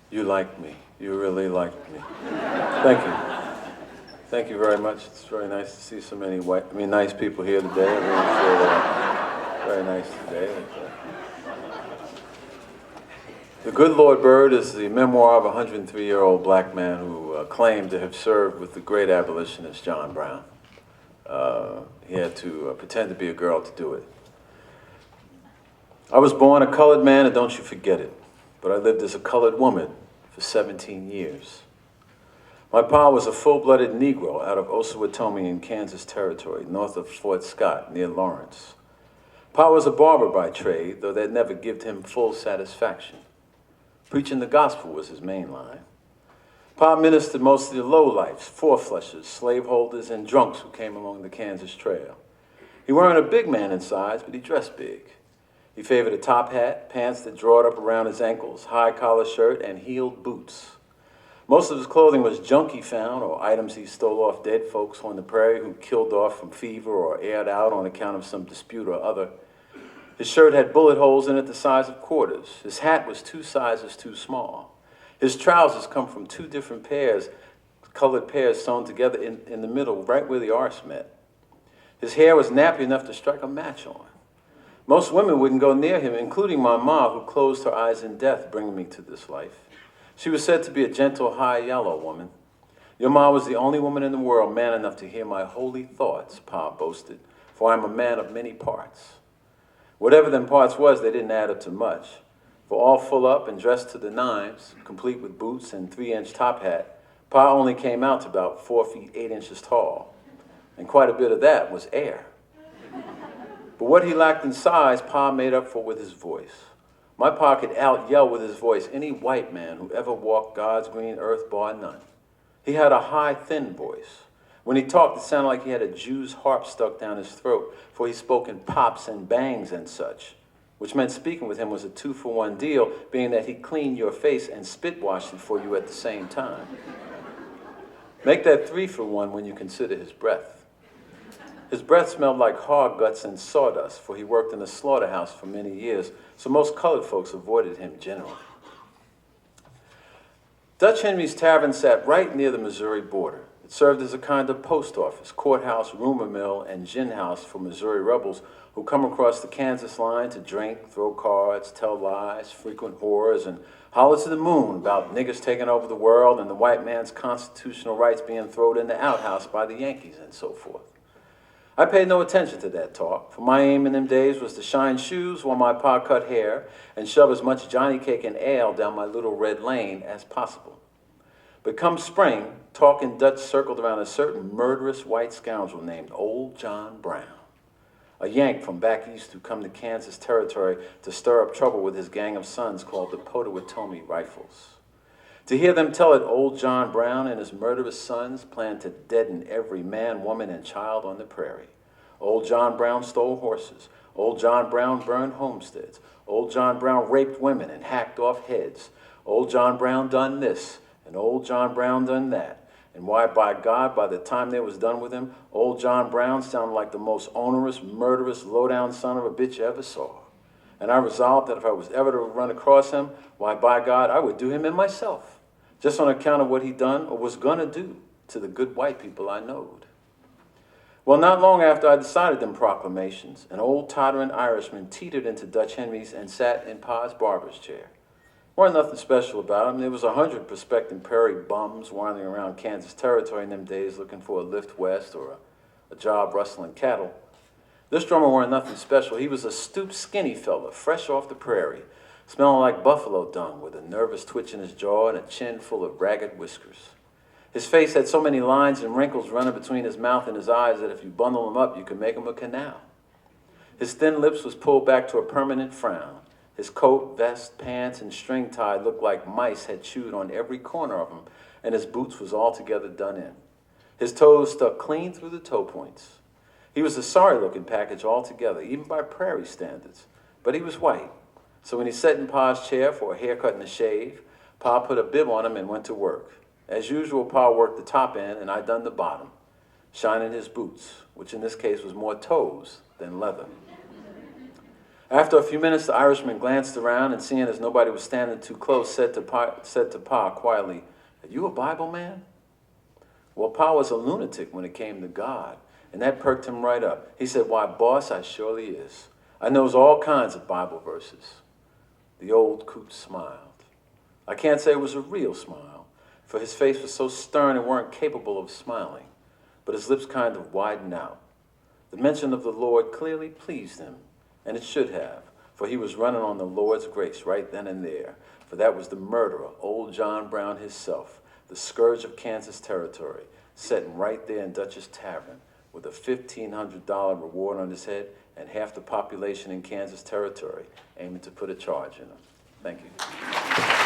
You like me. You really like me. Thank you. Thank you very much. It's very nice to see so many nice people here today. I really feel very nice today. The Good Lord Bird is the memoir of a 103-year-old black man who claimed to have served with the great abolitionist John Brown. He had to pretend to be a girl to do it. I was born a colored man, and don't you forget it. But I lived as a colored woman for 17 years. My pa was a full-blooded Negro out of Osawatomie in Kansas Territory, north of Fort Scott, near Lawrence. Pa was a barber by trade, though that never gave him full satisfaction. Preaching the gospel was his main line. Pa ministered mostly to lowlifes, four-flushers, slaveholders, and drunks who came along the Kansas Trail. He weren't a big man in size, but he dressed big. He favored a top hat, pants that drawed up around his ankles, high-collar shirt, and heeled boots. Most of his clothing was junk he found, or items he stole off dead folks on the prairie who killed off from fever or aired out on account of some dispute or other. His shirt had bullet holes in it the size of quarters. His hat was 2 sizes too small. His trousers come from 2 different pairs, colored pairs sewn together in the middle, right where the arse met. His hair was nappy enough to strike a match on. Most women wouldn't go near him, including my ma, who closed her eyes in death, bringing me to this life. She was said to be a gentle, high yellow woman. Your ma was the only woman in the world man enough to hear my holy thoughts, Pa boasted, for I am a man of many parts. Whatever them parts was, they didn't add up to much. For all full up and dressed to the nines, complete with boots and 3-inch top hat, Pa only came out to about 4 feet 8 inches tall. And quite a bit of that was air. But what he lacked in size, Pa made up for with his voice. My pa could out-yell with his voice any white man who ever walked God's green earth bar none. He had a high, thin voice. When he talked, it sounded like he had a Jew's harp stuck down his throat, for he spoke in pops and bangs and such, which meant speaking with him was a 2-for-1 deal, being that he cleaned your face and spit-washed it for you at the same time. Make that 3-for-1 when you consider his breath. His breath smelled like hog guts and sawdust, for he worked in a slaughterhouse for many years, so most colored folks avoided him generally. Dutch Henry's Tavern sat right near the Missouri border. It served as a kind of post office, courthouse, rumor mill, and gin house for Missouri rebels who come across the Kansas line to drink, throw cards, tell lies, frequent whores, and holler to the moon about niggers taking over the world and the white man's constitutional rights being thrown in the outhouse by the Yankees and so forth. I paid no attention to that talk, for my aim in them days was to shine shoes while my pa cut hair and shove as much Johnny cake and ale down my little red lane as possible. But come spring, talk in Dutch circled around a certain murderous white scoundrel named Old John Brown, a Yank from back east who come to Kansas Territory to stir up trouble with his gang of sons called the Potawatomi Rifles. To hear them tell it, Old John Brown and his murderous sons planned to deaden every man, woman, and child on the prairie. Old John Brown stole horses. Old John Brown burned homesteads. Old John Brown raped women and hacked off heads. Old John Brown done this, and Old John Brown done that. And why, by God, by the time they was done with him, Old John Brown sounded like the most onerous, murderous, low-down son of a bitch you ever saw. And I resolved that if I was ever to run across him, why, by God, I would do him in myself, just on account of what he done or was gonna do to the good white people I knowed. Well, not long after I decided them proclamations, an old tottering Irishman teetered into Dutch Henry's and sat in Pa's barber's chair. Wasn't nothing special about him. There was 100 prospecting prairie bums wandering around Kansas Territory in them days looking for a lift west or a job rustling cattle. This drummer weren't nothing special. He was a stooped, skinny fella, fresh off the prairie, smelling like buffalo dung with a nervous twitch in his jaw and a chin full of ragged whiskers. His face had so many lines and wrinkles running between his mouth and his eyes that if you bundle them up, you could make him a canal. His thin lips was pulled back to a permanent frown. His coat, vest, pants, and string tie looked like mice had chewed on every corner of him, and his boots was altogether done in. His toes stuck clean through the toe points. He was a sorry-looking package altogether, even by prairie standards, but he was white. So when he sat in Pa's chair for a haircut and a shave, Pa put a bib on him and went to work. As usual, Pa worked the top end and I done the bottom, shining his boots, which in this case was more toes than leather. After a few minutes, the Irishman glanced around and, seeing as nobody was standing too close, said to Pa quietly, "Are you a Bible man?" Well, Pa was a lunatic when it came to God, and that perked him right up. He said, "Why, boss, I surely is. I knows all kinds of Bible verses." The old coot smiled. I can't say it was a real smile, for his face was so stern it weren't capable of smiling, but his lips kind of widened out. The mention of the Lord clearly pleased him, and it should have, for he was running on the Lord's grace right then and there, for that was the murderer, old John Brown himself, the scourge of Kansas territory, sitting right there in Dutch's Tavern with a $1,500 reward on his head and half the population in Kansas territory aiming to put a charge in him. Thank you.